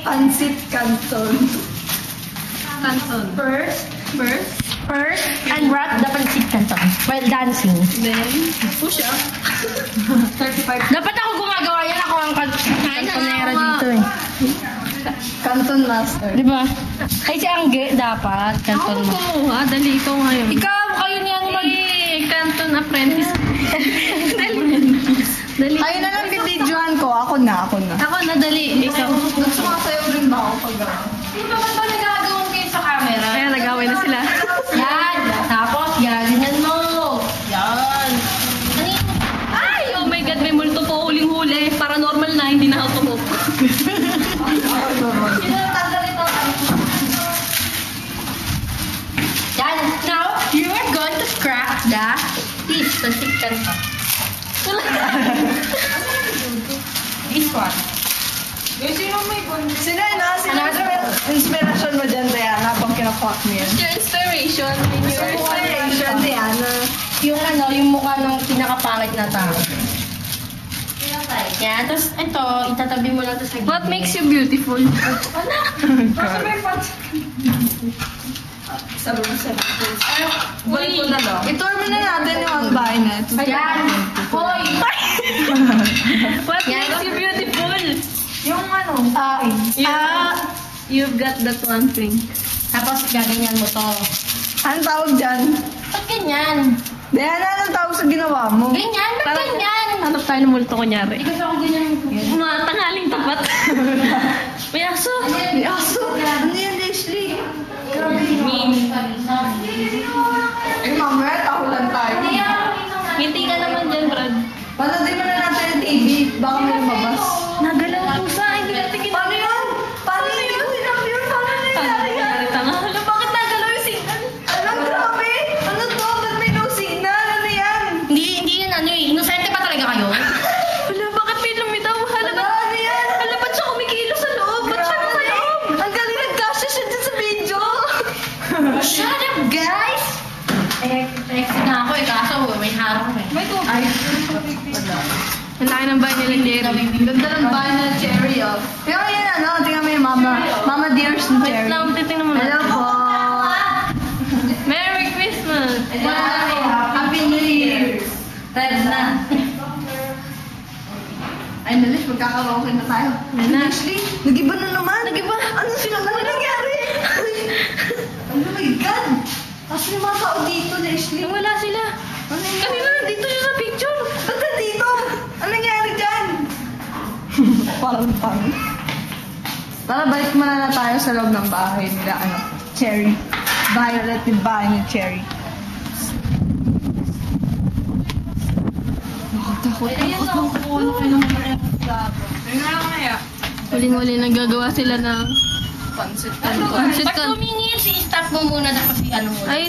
Pancit Canton. Canton. First, and wrap the pancit canton while dancing. Then, push up. 35. Dapat ako gumagawa yan. Ako ang cantonera dito eh. Canton Master. Di ba? Ay, si Angge dapat. Ako Canton mo. kumuha. Dali, ikaw ngayon. Ikaw, kayo niya naman. Canton apprentice. Dali. Ayun na lang bibidyohan ko. Ako na. Ako na, dali. Ikaw. Nagsumasayaw rin ba ako pag Di ba ba nagagawin kayo sa camera? Kaya nag-away na sila. Yan. Tapos, ganyan mo. Yan. Ay, oh my God, may multo po huling-huli. Paranormal na, hindi na ako tumok. Yan. Now, you are going to crack the fish. Pancit canton. This one. Sino inspiration mo dyan, Diana, habang kinakwak mo yun? Your inspiration. Inspiration, Diana. Yung mukha ng pinakapangit na tao. Yan. Tapos, ito, itatabi mo lang ito sa gilid. What makes you beautiful? Sabi mo sa Uy! I-tour mo na natin yung ang bahay na ito. Ayan! Hoy! What makes you beautiful? Yung ano? You've got that one thing. Tapos, gaganyan mo to. Anong tawag dyan? Ba't ganyan? Diana, anong tawag sa ginawa mo? Ganyan? Ba't ganyan? Hanap tayo ng multo kunyari. Ikaw ako ganyan. Mga tanghaling tapat. May aso. May aso. Ano yan, Leslie? Grabe yun. Eh, mamaya, tahulan tayo. Ngiti ka naman dyan, Brad. Panoodin mo na natin yung TV. Baka may lumabas. Nagalaw ang pusa. Hindi natin ginawa. Paano yun? Paano yun? Sinabi yun? Paano nangyari yan? Tanga. Hala, bakit nagalaw yung signal? Anong grabe? Ano to? Ba't may no signal? Ano yan? Hindi yan ano eh. Inosente pa talaga kayo? Hala, bakit may lumitaw? Hala, Ano yan? hala, ba't siya kumikilo sa loob? Ba't siya nasa loob? Ang galing nagkasya siya dyan sa video. Shut up, guys! Exit na ako eh. Kaso, may harap eh. May tubig. Ay, Ang laki ng bahay nila, Jerry. ganda ng bahay na Cherry, oh. Pero yan, ano, tingnan mo yung mama. Mama dears ng Wait Cherry. lang, titingnan mo Hello na. po. Merry Christmas! Happy New Year. Red na. Ay, nalis, magkakaraoke na tayo. Yan na. Ashley, nag-iba na naman. Nag-iba? Ano sila? Ano nangyari? Oh my God. Kasi yung mga tao dito, Ashley. Wala sila. Ano nangyari? Kanina nandito siya sa picture. Ba't ka dito? Ano nangyari dyan? Parang pang. Tara, balik muna na tayo sa loob ng bahay nila, ano, Cherry. Violet yung bahay ni Cherry. Huling-huli nagagawa sila ng Pancit. pancit Pag tumingin, si staff mo muna tapos si ano mo. Ay,